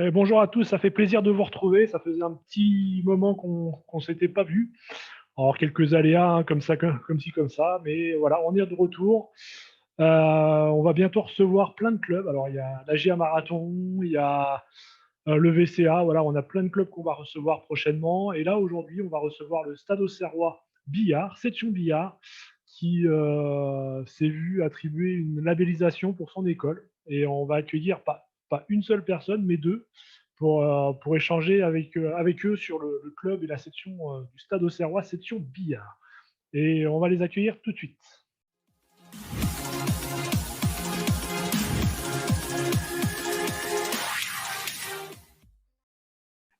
Bonjour à tous, ça fait plaisir de vous retrouver. Ça faisait un petit moment qu'on s'était pas vu. Alors quelques aléas, hein, comme ça, comme ci, comme ça, mais voilà, on est de retour. On va bientôt recevoir plein de clubs. Alors il y a la GA Marathon, il y a le VCA. Voilà, on a plein de clubs qu'on va recevoir prochainement. Et là aujourd'hui, on va recevoir le Stade Auxerrois Billard, section Billard, qui s'est vu attribuer une labellisation pour son école. Et on va accueillir pas une seule personne, mais deux, pour échanger avec eux sur le club et la section du Stade Auxerrois, section Billard. Et on va les accueillir tout de suite.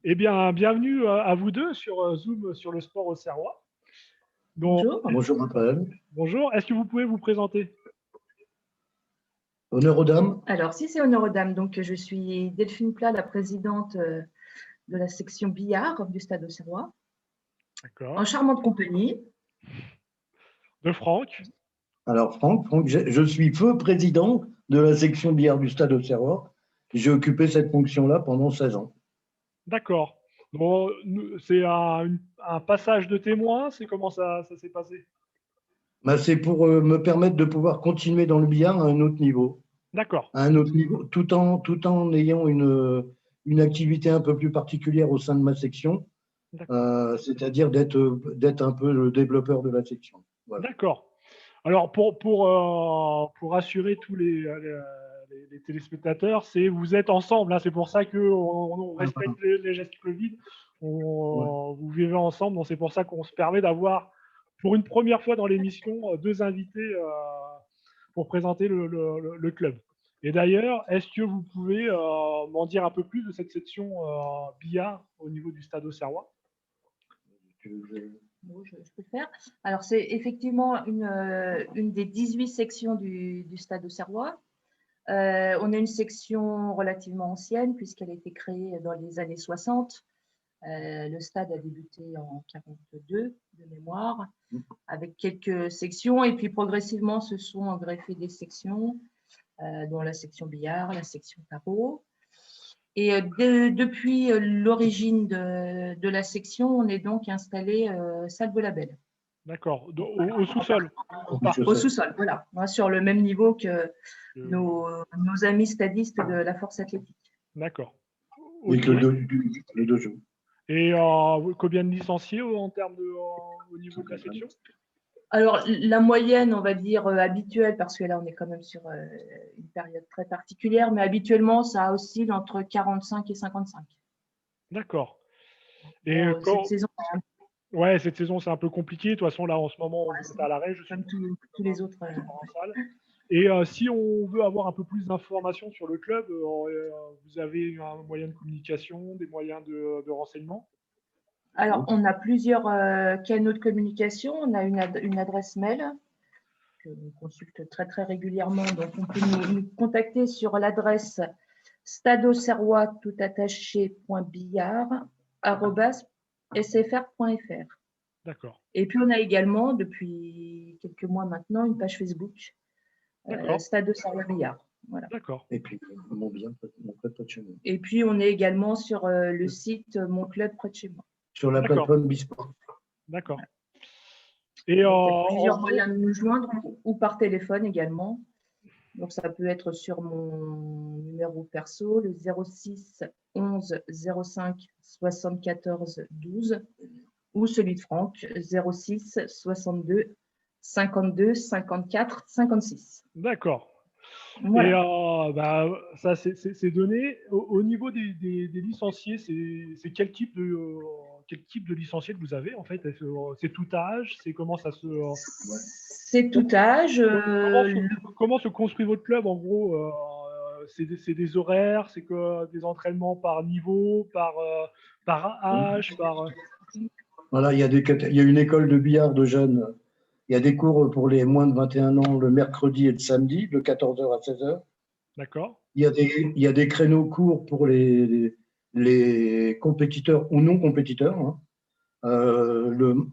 Eh bien, bienvenue à vous deux sur Zoom sur le sport auxerrois. Bonjour. Bonjour Raphaël. Bonjour, est-ce que vous pouvez vous présenter? Honneur aux dames. Alors, si c'est honneur aux dames, donc je suis Delphine Plat, la présidente de la section billard du Stade Auxerrois. D'accord. En charmante compagnie de Franck. Alors Franck, je suis feu président de la section billard du Stade Auxerrois. J'ai occupé cette fonction-là pendant 16 ans. D'accord. Bon, c'est un passage de témoin, c'est comment ça s'est passé? C'est pour me permettre de pouvoir continuer dans le billard à un autre niveau. D'accord. À un autre niveau, tout en ayant une activité un peu plus particulière au sein de ma section, c'est-à-dire d'être un peu le développeur de la section. Voilà. D'accord. Alors, pour rassurer tous les téléspectateurs, vous êtes ensemble. Hein, c'est pour ça qu'on respecte les gestes Covid. Vous vivez ensemble. Donc c'est pour ça qu'on se permet d'avoir, pour une première fois dans l'émission, deux invités pour présenter le club. Et d'ailleurs, est-ce que vous pouvez m'en dire un peu plus de cette section billard au niveau du Stade Auxerrois? Bon, je peux le faire. Alors, c'est effectivement une des 18 sections du Stade Auxerrois. On a une section relativement ancienne puisqu'elle a été créée dans les années 60. Le stade a débuté en 42 de mémoire, avec quelques sections, et puis progressivement se sont greffées des sections, dont la section billard, la section tarot. Et depuis l'origine de la section, on est donc installé salle de label. D'accord, au sous-sol. Au sous-sol, voilà, sur le même niveau que nos amis stadistes de la force athlétique. D'accord. Et le dojo. Et combien de licenciés en termes au niveau de la section? Alors, la moyenne, on va dire habituelle, parce que là, on est quand même sur une période très particulière, mais habituellement, ça oscille entre 45 et 55. D'accord. Et cette saison, ouais, cette saison, c'est un peu compliqué. De toute façon, là, en ce moment, on est à l'arrêt. Comme tous les autres. En salle. Et si on veut avoir un peu plus d'informations sur le club, vous avez un moyen de communication, des moyens de renseignement? Alors, on a plusieurs canaux de communication. On a une adresse mail que l'on consulte très, très régulièrement. Donc, on peut nous contacter sur l'adresse stadeauxerrois@sfr.fr. D'accord. Et puis, on a également, depuis quelques mois maintenant, une page Facebook, Stade Auxerrois Billard. Voilà. D'accord. Et puis, mon club près de chez moi. Et puis, on est également sur le site Mon Club près de chez moi. Sur la plateforme Bisport. D'accord. Et il y a plusieurs moyens de nous joindre, ou par téléphone également. Donc, ça peut être sur mon numéro perso, le 06 11 05 74 12, ou celui de Franck, 06 62 52 54 56. D'accord. Voilà. Et ça, c'est donné. Au niveau des licenciés, c'est quel type de licenciés que vous avez en fait? C'est tout âge? C'est comment ça se? C'est tout âge. Comment se construit votre club en gros? C'est des horaires, c'est que des entraînements par niveau, par âge, par. Voilà, il y a une école de billard de jeunes. Il y a des cours pour les moins de 21 ans le mercredi et le samedi, de 14h à 16h. D'accord. Il y a des créneaux courts pour les compétiteurs ou non compétiteurs, hein.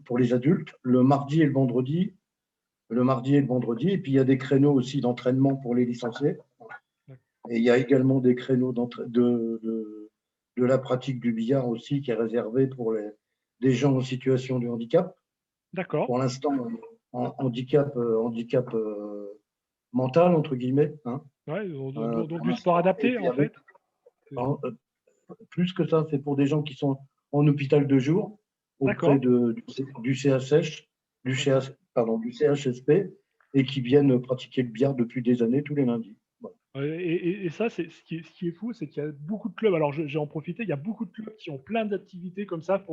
Pour les adultes, le mardi et le vendredi. Et puis il y a des créneaux aussi d'entraînement pour les licenciés. Et il y a également des créneaux de la pratique du billard aussi, qui est réservé pour des gens en situation de handicap. D'accord. Pour l'instant, handicap mental, entre guillemets. Hein. Ouais, donc du sport adapté, en fait. Plus que ça, c'est pour des gens qui sont en hôpital de jour, auprès du CHSP, et qui viennent pratiquer le billard depuis des années, tous les lundis. Voilà. Et ça, ce qui est fou, c'est qu'il y a beaucoup de clubs, alors j'ai en profité, il y a beaucoup de clubs qui ont plein d'activités comme ça,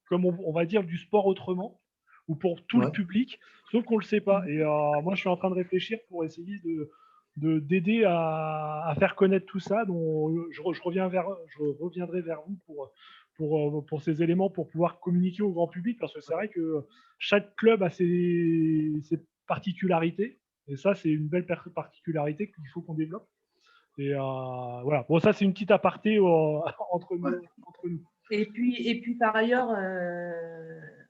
comme on va dire du sport autrement, ou pour tout le public, sauf qu'on ne le sait pas. Et moi, je suis en train de réfléchir pour essayer d'aider à faire connaître tout ça. Donc, je reviendrai vers vous pour ces éléments, pour pouvoir communiquer au grand public, parce que c'est vrai que chaque club a ses particularités. Et ça, c'est une belle particularité qu'il faut qu'on développe. Et voilà. Bon, ça, c'est une petite aparté entre nous. Et puis par ailleurs,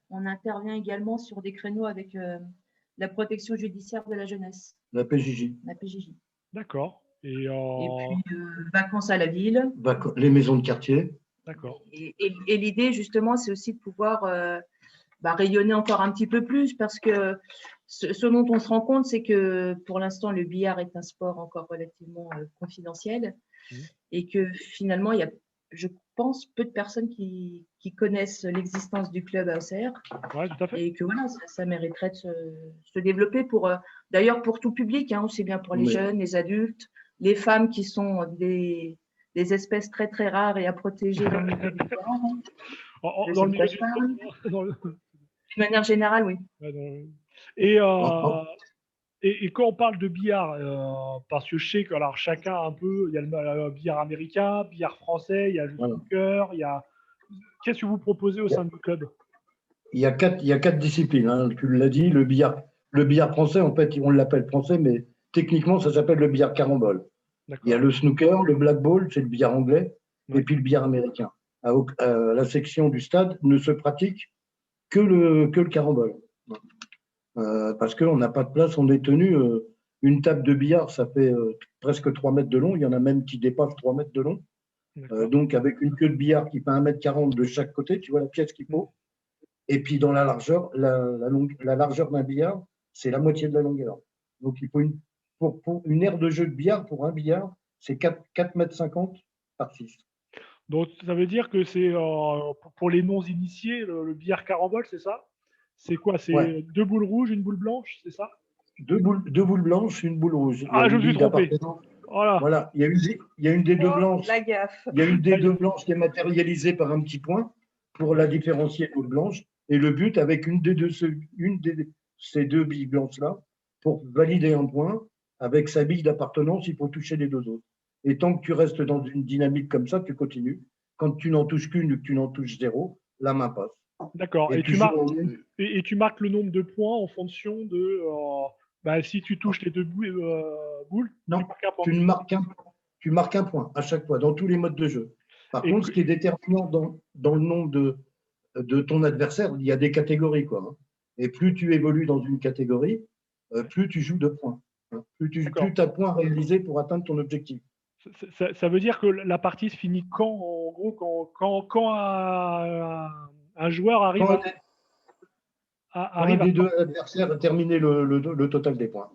on intervient également sur des créneaux avec la protection judiciaire de la jeunesse. La PJJ. La PJJ. D'accord. Et puis, vacances à la ville. Les maisons de quartier. D'accord. Et l'idée, justement, c'est aussi de pouvoir rayonner encore un petit peu plus, parce que ce dont on se rend compte, c'est que pour l'instant, le billard est un sport encore relativement confidentiel, et que finalement, il y a, je pense, peu de personnes qui connaissent l'existence du club AOCR. Ouais, tout à fait. Et que voilà, ça mériterait de se développer d'ailleurs pour tout public, hein, aussi bien pour les jeunes, les adultes, les femmes qui sont des espèces très très rares et à protéger dans le milieu du billard. Dans le milieu du de manière générale, oui. Et quand on parle de billard, parce que je sais que alors, chacun un peu, il y a le billard américain, billard français, il y a le snooker, il y a... Qu'est-ce que vous proposez au sein du club? Il y a quatre disciplines, hein, tu l'as dit. Le billard français, en fait, on l'appelle français, mais techniquement, ça s'appelle le billard carambole. Il y a le snooker, le blackball, c'est le billard anglais, et puis le billard américain. La section du stade ne se pratique que le carambole. Parce qu'on n'a pas de place, on est tenu. Une table de billard, ça fait presque 3 mètres de long. Il y en a même qui dépassent 3 mètres de long. Donc, avec une queue de billard qui fait 1,40 m de chaque côté, tu vois la pièce qu'il faut. Et puis, dans la largeur, la largeur d'un billard, c'est la moitié de la longueur. Donc, il faut pour une aire de jeu de billard, pour un billard, c'est 4,50 m par 6. Donc, ça veut dire que c'est pour les non-initiés, le billard carambole, c'est ça? C'est quoi? C'est 2 boules rouges, une boule blanche, c'est ça? Deux boules blanches, une boule rouge. Ah, je me suis trompé. Voilà. Il y a une des deux blanches. La gaffe. Il y a une des deux blanches qui est matérialisée par un petit point pour la différencier de boule blanche. Et le but, avec une de ces deux billes blanches-là, pour valider un point, avec sa bille d'appartenance, il faut toucher les deux autres. Et tant que tu restes dans une dynamique comme ça, tu continues. Quand tu n'en touches qu'une ou que tu n'en touches zéro, la main passe. D'accord. Et tu marques le nombre de points en fonction de... si tu touches les deux boules, non, tu marques un point à chaque fois, dans tous les modes de jeu. Par contre, ce qui est déterminant dans le nombre de ton adversaire, il y a des catégories, quoi. Hein. Et plus tu évolues dans une catégorie, plus tu joues de points. Hein. Plus tu as points réalisés pour atteindre ton objectif. Ça veut dire que la partie se finit quand, en gros, quand un joueur arrive un des deux adversaires a terminé le total des points.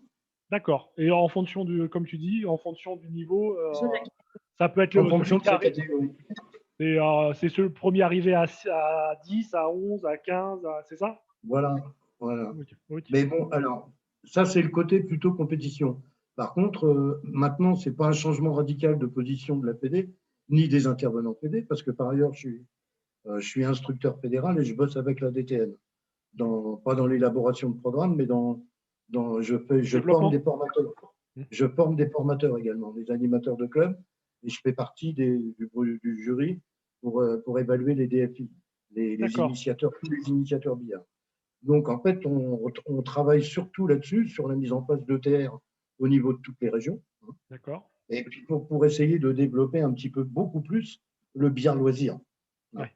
D'accord. Et en fonction comme tu dis, en fonction du niveau, ça peut être en fonction de sa catégorie. C'est ce premier arrivé à 10, à 11, à 15, c'est ça? Voilà. Okay. Mais bon, alors, ça, c'est le côté plutôt compétition. Par contre, maintenant, ce n'est pas un changement radical de position de la PD, ni des intervenants PD, parce que par ailleurs, je suis instructeur fédéral et je bosse avec la DTN. Pas dans l'élaboration de programmes, mais je forme des formateurs. Je forme des formateurs également, des animateurs de club, et je fais partie du jury pour évaluer les DFI, les initiateurs, tous les initiateurs billard. Donc, en fait, on travaille surtout là-dessus, sur la mise en place d'ETR au niveau de toutes les régions. D'accord. Et puis pour essayer de développer un petit peu, beaucoup plus, le billard loisir. Ouais.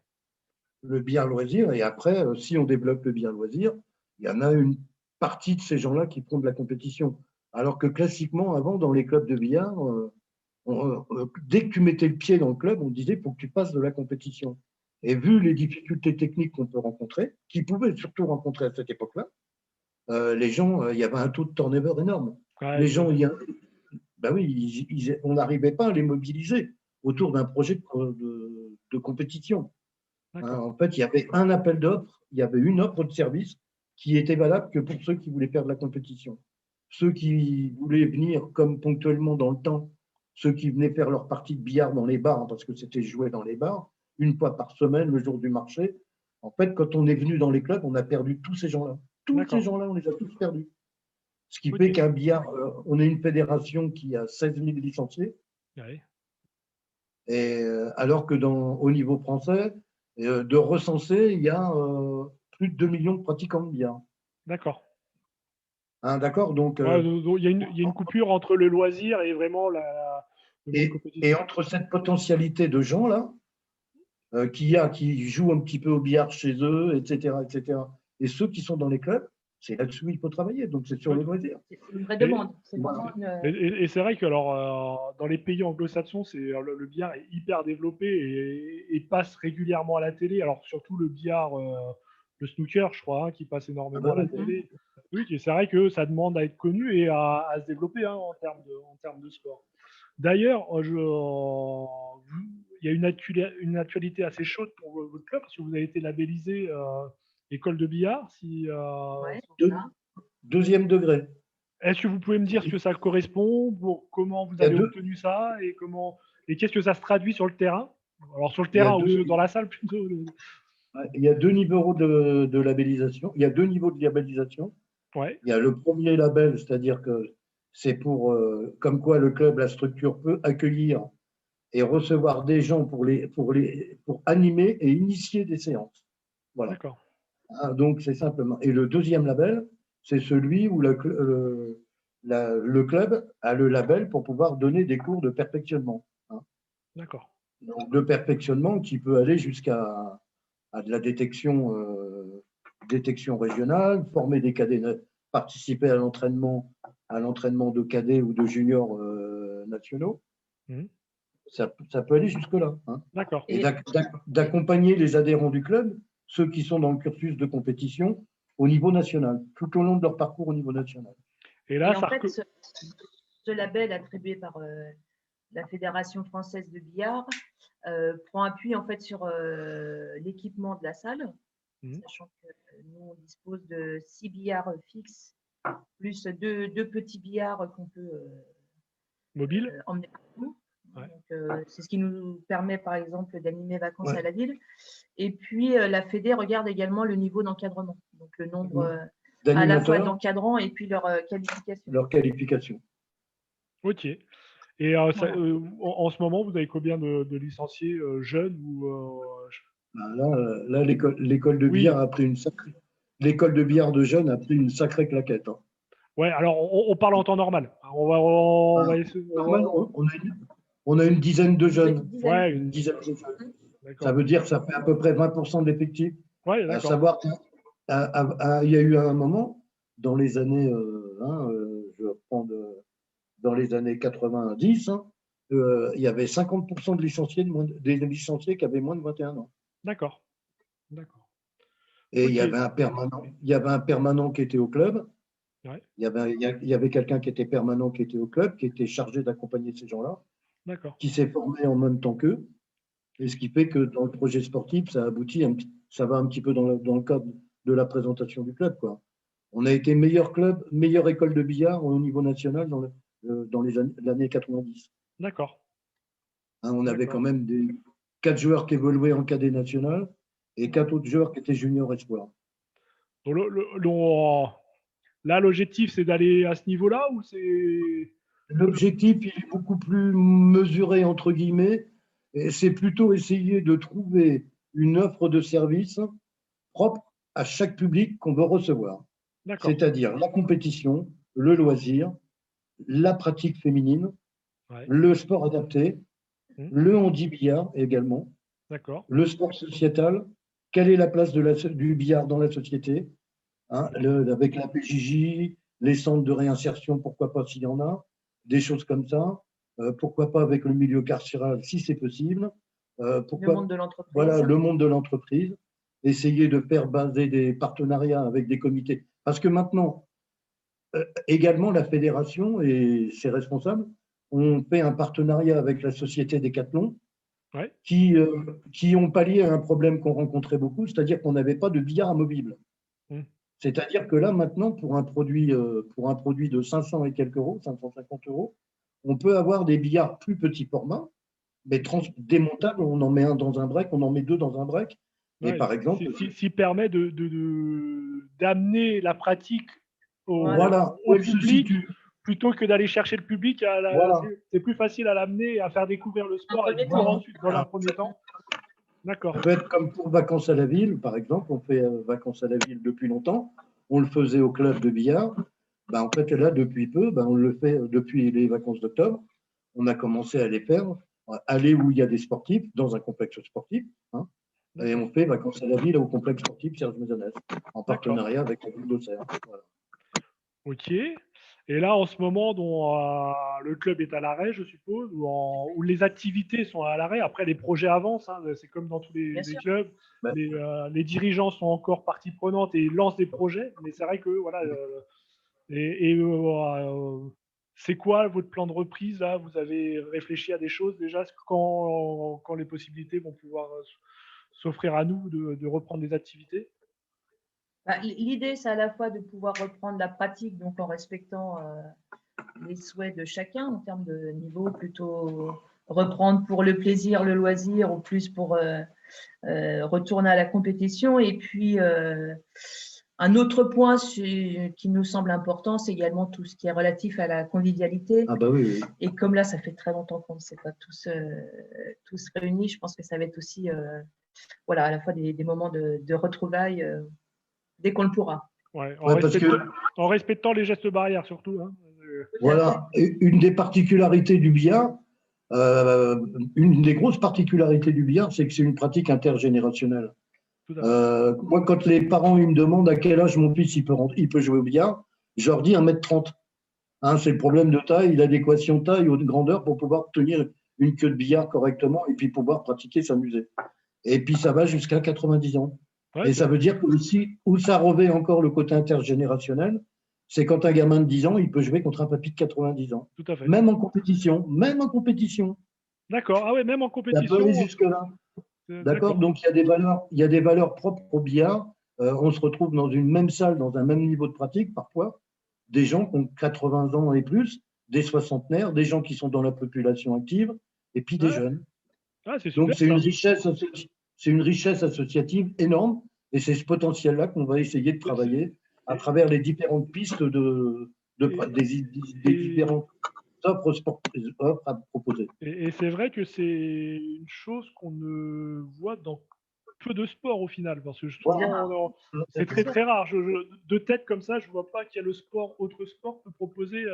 Le billard loisir, et après, si on développe le billard loisir, il y en a une partie de ces gens-là qui font de la compétition. Alors que classiquement, avant, dans les clubs de billard, dès que tu mettais le pied dans le club, on disait faut que tu passes de la compétition. Et vu les difficultés techniques qu'on peut rencontrer, qui pouvaient surtout rencontrer à cette époque-là, les gens, il y avait un taux de turnover énorme. Ouais, Les gens, ben oui, on n'arrivait pas à les mobiliser autour d'un projet de compétition. Hein, en fait, il y avait un appel d'offres, il y avait une offre de service qui était valable que pour ceux qui voulaient faire de la compétition. Ceux qui voulaient venir comme ponctuellement dans le temps, ceux qui venaient faire leur partie de billard dans les bars, parce que c'était joué dans les bars, une fois par semaine, le jour du marché. En fait, quand on est venu dans les clubs, on a perdu tous ces gens-là. Tous ces gens-là, on les a tous perdus. Ce qui fait qu'un billard, on est une fédération qui a 16 000 licenciés. Ouais. Et alors que au niveau français, de recenser, il y a plus de 2 millions de pratiquants de billard. D'accord. Hein, d'accord, donc, il y a une coupure entre le loisir et vraiment le monde compétitif. Et entre cette potentialité de gens-là, qui jouent un petit peu au billard chez eux, etc., et ceux qui sont dans les clubs, c'est là-dessus qu'il faut travailler, donc c'est sur le loisir. C'est une vraie demande. Et c'est vrai que dans les pays anglo-saxons, le billard est hyper développé et passe régulièrement à la télé. Alors surtout le billard, le snooker, je crois, qui passe énormément à la télé. Oui, et c'est vrai que ça demande à être connu et à se développer en termes de sport. D'ailleurs, il y a une actualité assez chaude pour votre club parce que vous avez été labellisé école de billard. Deuxième degré. Est-ce que vous pouvez me dire ce que ça correspond, comment vous avez obtenu ça et qu'est-ce que ça se traduit sur le terrain? Alors sur le terrain ou dans la salle plutôt. Il y a deux niveaux de labellisation. Il y a deux niveaux de labellisation. Ouais. Il y a le premier label, c'est-à-dire que c'est pour comme quoi le club, la structure peut accueillir et recevoir des gens pour animer et initier des séances. Voilà. D'accord. Donc c'est simplement. Et le deuxième label, c'est celui où le club a le label pour pouvoir donner des cours de perfectionnement. Hein. D'accord. Donc de perfectionnement qui peut aller jusqu'à de la détection régionale, former des cadets, participer à l'entraînement de cadets ou de juniors nationaux. Mmh. Ça peut aller jusque-là. Hein. D'accord. Et d'accompagner les adhérents du club, ceux qui sont dans le cursus de compétition, au niveau national, tout au long de leur parcours au niveau national. Et là, en fait, ce label attribué par la Fédération française de billard prend appui en fait sur l'équipement de la salle, sachant que nous on dispose de 6 billards fixes plus deux petits billards qu'on peut mobile emmener partout. Ouais. C'est ce qui nous permet par exemple d'animer vacances à la ville. Et puis la Fédé regarde également le niveau d'encadrement, donc le nombre à la fois d'encadrants et puis leur qualification. Leur qualification. Ok. Et en ce moment, vous avez combien de licenciés jeunes Là, l'école de billard a pris une sacrée. L'école de billard de jeunes a pris une sacrée claquette. Hein. Ouais, alors on parle en temps normal. On a une dizaine de jeunes. Ouais, une dizaine de jeunes. Ça veut dire que ça fait à peu près 20% de l'effectif. Ouais, à savoir qu'il y a eu un moment, dans les années, je reprends dans les années 90, il y avait 50% des licenciés qui avaient moins de 21 ans. D'accord. Et il y avait un permanent qui était au club. Ouais. Il y avait quelqu'un qui était permanent qui était au club, qui était chargé d'accompagner ces gens-là, qui s'est formé en même temps qu'eux. Et ce qui fait que dans le projet sportif, ça va un petit peu dans le cadre de la présentation du club, quoi. On a été meilleur club, meilleure école de billard au niveau national dans l'année 90. D'accord. Hein, on avait quand même 4 joueurs qui évoluaient en cadet national et 4 autres joueurs qui étaient juniors espoirs. Là, l'objectif, c'est d'aller à ce niveau-là ou c'est… L'objectif, il est beaucoup plus mesuré, entre guillemets. C'est plutôt essayer de trouver une offre de service propre à chaque public qu'on veut recevoir. C'est-à-dire la compétition, le loisir, la pratique féminine, le sport adapté, le handi-billard également, le sport sociétal, quelle est la place du billard dans la société, hein, avec la PJJ, les centres de réinsertion, pourquoi pas s'il y en a, des choses comme ça. pourquoi pas avec le milieu carcéral si c'est possible, Le pourquoi, monde de l'entreprise. voilà, le monde de l'entreprise, essayer de faire baser des partenariats avec des comités. Parce que maintenant, également, la fédération et ses responsables ont fait un partenariat avec la société Decathlon Ouais. qui ont pallié à un problème qu'on rencontrait beaucoup, c'est-à-dire qu'on n'avait pas de billard amovible. Mm. C'est-à-dire que là, maintenant, pour un produit de 500 et quelques euros, 550 euros, on peut avoir des billards plus petits format, mais démontables. On en met un dans un break, on en met deux dans un break. Et Ouais, par exemple, s'il permet d'amener la pratique voilà, au où elle se public, situe. plutôt que d'aller chercher le public, Voilà. c'est plus facile à l'amener et à faire découvrir le sport et premier pour temps. ensuite, dans un premier temps. D'accord. Ça peut être comme pour Vacances à la ville, par exemple. On fait Vacances à la ville depuis longtemps. On le faisait au club de billard. Ben, en fait, là, depuis peu, ben, on le fait depuis les vacances d'octobre. On a commencé à les faire, aller où il y a des sportifs, dans un complexe sportif. Hein, et on fait Vacances à la ville au complexe sportif Serge Maisonnès, en partenariat avec la ville d'Auxerre. Voilà. Ok. Et là, en ce moment, dont le club est à l'arrêt, je suppose, où les activités sont à l'arrêt. Après, les projets avancent. Hein, c'est comme dans tous Bien les sûr. clubs. Ben, Les dirigeants sont encore partie prenante et lancent des projets. Mais c'est vrai que voilà. C'est quoi votre plan de reprise là? Vous avez réfléchi à des choses déjà quand les possibilités vont pouvoir s'offrir à nous de reprendre des activités? Bah, l'idée, c'est à la fois de pouvoir reprendre la pratique, donc en respectant les souhaits de chacun en termes de niveau, plutôt reprendre pour le plaisir, le loisir, ou plus pour retourner à la compétition. Et puis, un autre point qui nous semble important, c'est également tout ce qui est relatif à la convivialité. Ah bah oui, oui. Et comme là, ça fait très longtemps qu'on ne s'est pas tous réunis, je pense que ça va être aussi voilà, à la fois des moments de retrouvailles dès qu'on le pourra. Ouais, Ouais, parce que en respectant les gestes barrières surtout. Hein. voilà, une des particularités du billard, une des grosses particularités du billard, c'est que c'est une pratique intergénérationnelle. Tout à fait. Moi, quand les parents ils me demandent à quel âge mon fils il peut jouer au billard, je leur dis 1m30. Hein, c'est le problème de taille, l'adéquation taille ou de grandeur pour pouvoir tenir une queue de billard correctement et puis pouvoir pratiquer, s'amuser. Et puis ça va jusqu'à 90 ans. Ouais, Et ça veut dire que aussi, où ça revêt encore le côté intergénérationnel, c'est quand un gamin de 10 ans, il peut jouer contre un papy de 90 ans. tout à fait. Même en compétition, même en compétition. D'accord. Ah ouais, même en Ça peut compétition. aller jusque-là. D'accord. Donc il y a des valeurs propres au billard. On se retrouve dans une même salle, dans un même niveau de pratique parfois. Des gens qui ont 80 ans et plus, des soixantenaires, des gens qui sont dans la population active, et puis des jeunes. Ah, c'est super. Donc c'est une richesse associative énorme, et c'est ce potentiel-là qu'on va essayer de travailler à travers les différentes pistes des différentes offres à proposer. Et c'est vrai que c'est une chose qu'on ne voit dans peu de sports au final, parce que souvent, c'est très très rare. De tête comme ça, je vois pas qu'il y a autre sport peut proposer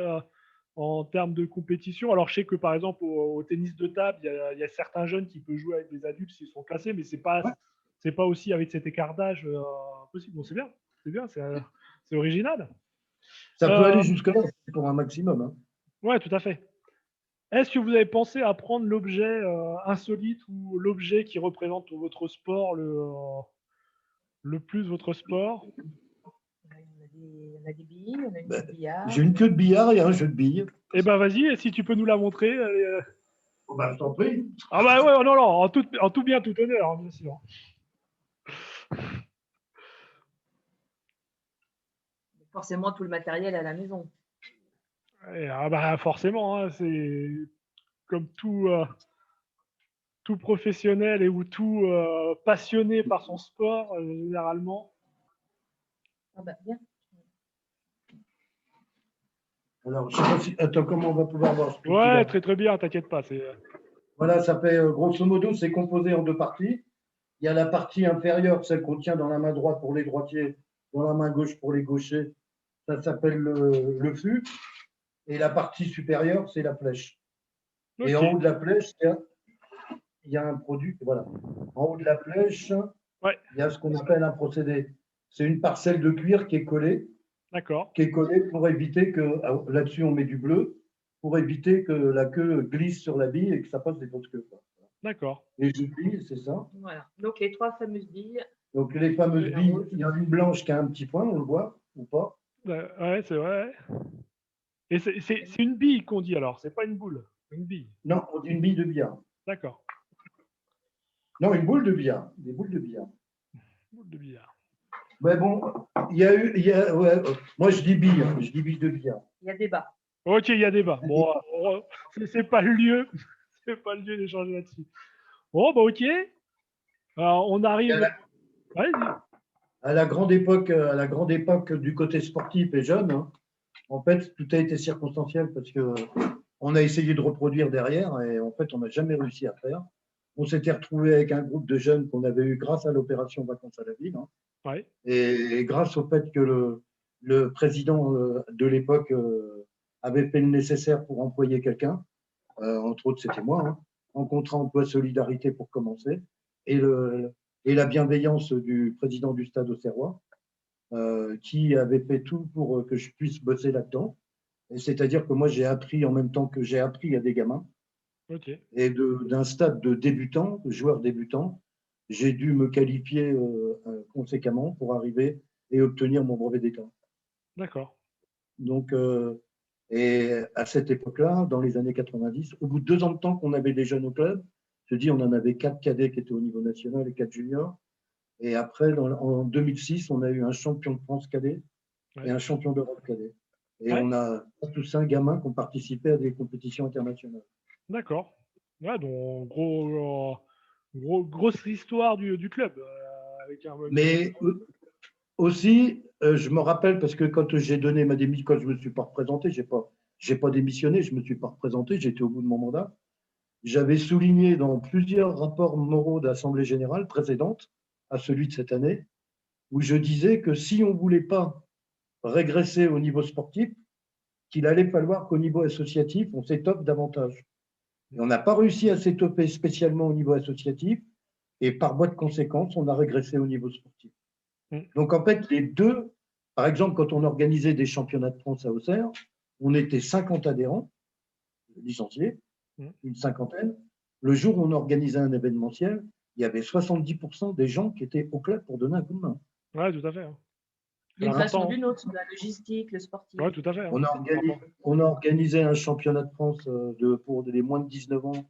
en termes de compétition. Alors je sais que par exemple au tennis de table, il y a certains jeunes qui peuvent jouer avec des adultes s'ils sont classés, mais c'est pas aussi avec cet écart d'âge possible. Bon, c'est bien, c'est original. Ça peut aller jusque-là pour un maximum. Hein. Ouais, tout à fait. Est-ce que vous avez pensé à prendre l'objet insolite ou l'objet qui représente votre sport le plus votre sport? On a des billes, on a une queue de billard. J'ai une queue de billard et un jeu de billes. Eh ben vas-y, et si tu peux nous la montrer. Je t'en prie. Ah bah ouais, non, en tout bien, tout honneur, hein, bien sûr. Forcément, tout le matériel à la maison. Ah bah forcément, hein, c'est comme tout professionnel ou tout passionné par son sport, généralement. Ah bah bien. Alors, je sais pas si. Attends, comment on va pouvoir voir ce Ouais, très très bien, t'inquiète pas. Voilà, ça fait grosso modo, c'est composé en deux parties. Il y a la partie inférieure, celle qu'on tient dans la main droite pour les droitiers, dans la main gauche pour les gauchers. Ça s'appelle le fût. Et la partie supérieure, c'est la flèche. Okay. Et en haut de la flèche, il y a un produit. Voilà. En haut de la flèche, ouais. Il y a ce qu'on appelle un procédé. C'est une parcelle de cuir qui est collée. D'accord. Qui est collée pour éviter que là-dessus, on met du bleu. pour éviter que la queue glisse sur la bille et que ça passe des grosses queues. D'accord. Les jeux de billes, c'est ça. Voilà. Donc, les 3 fameuses billes. Donc les fameuses billes, il y en a une blanche qui a un petit point, on le voit ou pas? Ouais, c'est vrai. Et c'est une bille qu'on dit alors, c'est pas une boule, une bille. Non, on dit une bille de billard. D'accord. Non, une boule de billard. Des boules de billard. Boule de billard. Mais bon, ouais, moi je dis bille, je dis bille de billard. Il y a débat. Ok, il y a débat. Bon, c'est pas le lieu. C'est pas le lieu d'échanger là-dessus. Bon, bah ok. Alors, on arrive. Vas-y. À la grande époque du côté sportif et jeune, hein, en fait, tout a été circonstanciel parce que on a essayé de reproduire derrière et en fait, on n'a jamais réussi à faire. On s'était retrouvé avec un groupe de jeunes qu'on avait eu grâce à l'opération Vacances à la ville, hein, Ouais. et grâce au fait que le président de l'époque avait fait le nécessaire pour employer quelqu'un, entre autres c'était moi, hein, en contrat emploi solidarité pour commencer, et la bienveillance du président du Stade Auxerrois, qui avait fait tout pour que je puisse bosser là-dedans. C'est-à-dire que moi, j'ai appris en même temps que j'ai appris à des gamins. Ok. Et d'un stade de débutant, de joueur débutant, j'ai dû me qualifier conséquemment pour arriver et obtenir mon brevet d'État. D'accord. Donc, et à cette époque-là, dans les années 90, au bout de 2 ans de temps qu'on avait des jeunes au club, je dis, on en avait 4 cadets qui étaient au niveau national et 4 juniors. Et après, en 2006, on a eu un champion de France cadet et un champion d'Europe cadet. Et on a tous 5 gamins qui ont participé à des compétitions internationales. D'accord. Ouais, donc grosse histoire du club. Avec Mais aussi, je me rappelle, parce que quand j'ai donné ma démission, quand je ne me suis pas représenté, j'ai pas démissionné, je ne me suis pas représenté, j'étais au bout de mon mandat. J'avais souligné dans plusieurs rapports moraux d'Assemblée générale précédente à celui de cette année, où je disais que si on ne voulait pas régresser au niveau sportif, qu'il allait falloir qu'au niveau associatif, on s'étoffe davantage. Et on n'a pas réussi à s'étoffer spécialement au niveau associatif, et par voie de conséquence, on a régressé au niveau sportif. Donc en fait, les deux, par exemple, quand on organisait des championnats de France à Auxerre, on était 50 adhérents, licenciés, une cinquantaine. Le jour où on organisait un événementiel, il y avait 70% des gens qui étaient au club pour donner un coup de main. Ouais, tout à fait. D'une façon ou d'une autre, la logistique, le sportif. Ouais, tout à fait. On a organisé un championnat de France pour les moins de 19 ans.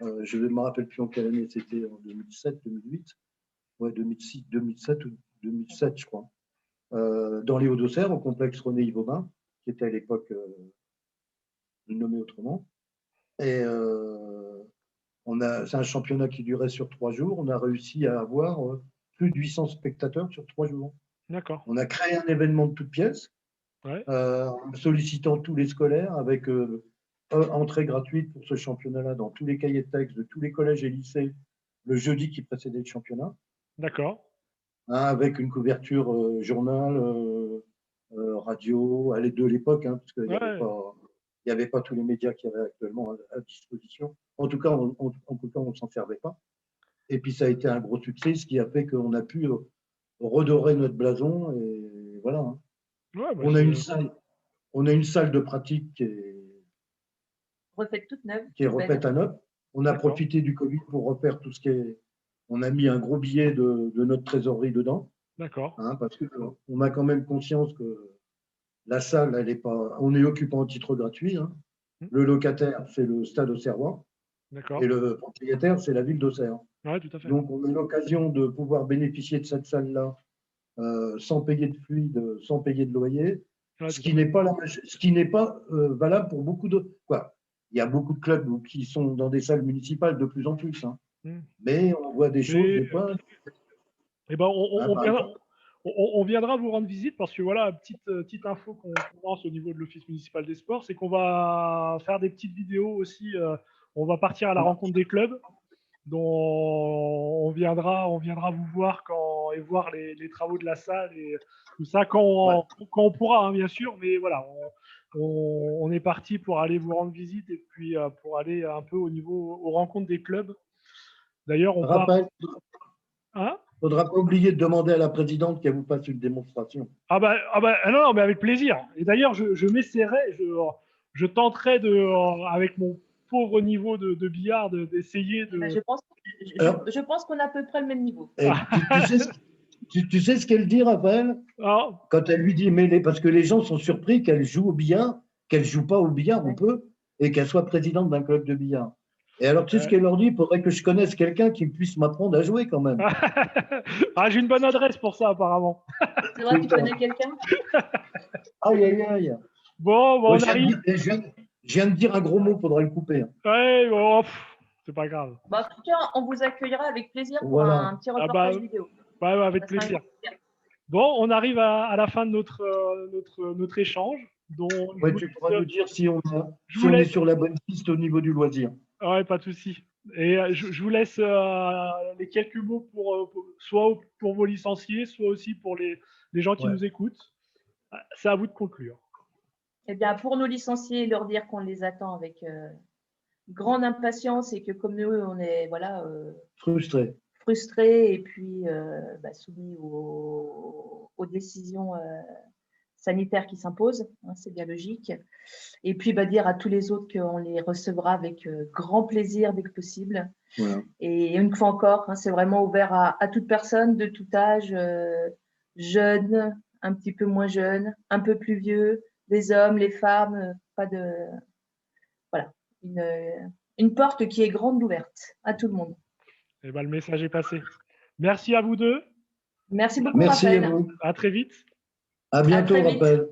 Je ne me rappelle plus en quelle année, c'était en 2007, 2008. Ouais, 2006, 2007 ou 2007, je crois. Dans les Hauts-d'Auxerre, au complexe René Yvaubin, qui était à l'époque nommé autrement. Et c'est un championnat qui durait sur 3 jours. On a réussi à avoir plus de 800 spectateurs sur 3 jours. D'accord. On a créé un événement de toutes pièces, en sollicitant tous les scolaires avec entrée gratuite pour ce championnat-là dans tous les cahiers de texte de tous les collèges et lycées le jeudi qui précédait le championnat. D'accord. Avec une couverture journal, radio, de l'époque, hein, parce qu'il n'y avait pas tous les médias qu'il y avait actuellement à disposition. En tout cas, on ne s'en servait pas. Et puis, ça a été un gros succès, ce qui a fait qu'on a pu redorer notre blason. Et voilà. Hein. Ouais, bah on a une salle de pratique qui est refaite toute neuve. Qui est refaite à neuf. On a profité du Covid pour refaire tout ce qui est. On a mis un gros billet de notre trésorerie dedans. D'accord. Hein, parce qu'on a quand même conscience que la salle, elle est pas. On est occupant à titre gratuit. Hein. Le locataire, c'est le Stade Auxerrois. D'accord. Et le propriétaire, c'est la ville d'Auxerre. Ouais, tout à fait. Donc, on a l'occasion de pouvoir bénéficier de cette salle-là sans payer de fluide, sans payer de loyer, ce qui n'est pas valable pour beaucoup d'autres. Il y a beaucoup de clubs qui sont dans des salles municipales de plus en plus. Hein. Mais on voit des choses des fois. Eh ben, on viendra vous rendre visite parce que voilà, petite info qu'on lance au niveau de l'Office municipal des sports, c'est qu'on va faire des petites vidéos aussi. On va partir à la rencontre des clubs, dont on viendra vous voir et voir les travaux de la salle et tout ça quand on pourra, hein, bien sûr. Mais voilà, on est parti pour aller vous rendre visite et puis pour aller un peu aux rencontres des clubs. D'ailleurs, on part. Hein? Il ne faudra pas oublier de demander à la présidente qu'elle vous fasse une démonstration. Non, mais avec plaisir. Et d'ailleurs, je m'essaierai, je tenterai avec mon pauvre niveau de billard d'essayer de. Je pense qu'on a à peu près le même niveau. Tu sais ce qu'elle dit, Raphaël, Ah, quand elle lui dit, parce que les gens sont surpris qu'elle joue au billard, qu'elle ne joue pas au billard, on peut, et qu'elle soit présidente d'un club de billard. Et alors, tu sais ce qu'elle leur dit? Il faudrait que je connaisse quelqu'un qui puisse m'apprendre à jouer quand même. ah, j'ai une bonne adresse pour ça, apparemment. C'est vrai, tu connais quelqu'un? Aïe, aïe, aïe. Bon, Ouais, on arrive. je viens de dire un gros mot, il faudra le couper. Ouais, bon, c'est pas grave. En tout cas, on vous accueillera avec plaisir pour Voilà. un petit reportage vidéo. Ouais, avec plaisir. Bon, on arrive à la fin de notre échange. Ouais, tu pourras nous dire si on est sur la bonne piste au niveau du loisir. Ouais, pas de souci. Et je vous laisse les quelques mots soit pour vos licenciés, soit aussi pour les gens qui nous écoutent. C'est à vous de conclure. Eh bien, pour nos licenciés, leur dire qu'on les attend avec grande impatience et que comme nous, on est frustrés et puis soumis aux décisions sanitaires qui s'imposent, hein, c'est bien logique. Et puis dire à tous les autres qu'on les recevra avec grand plaisir dès que possible. Voilà. Et une fois encore, hein, c'est vraiment ouvert à toute personne de tout âge, jeunes, un petit peu moins jeunes, un peu plus vieux, les hommes, les femmes, pas de… Voilà, une porte qui est grande ouverte à tout le monde. Et le message est passé. Merci à vous deux. Merci beaucoup, Merci Raphaël. à vous. À très vite. À bientôt, Raphaël.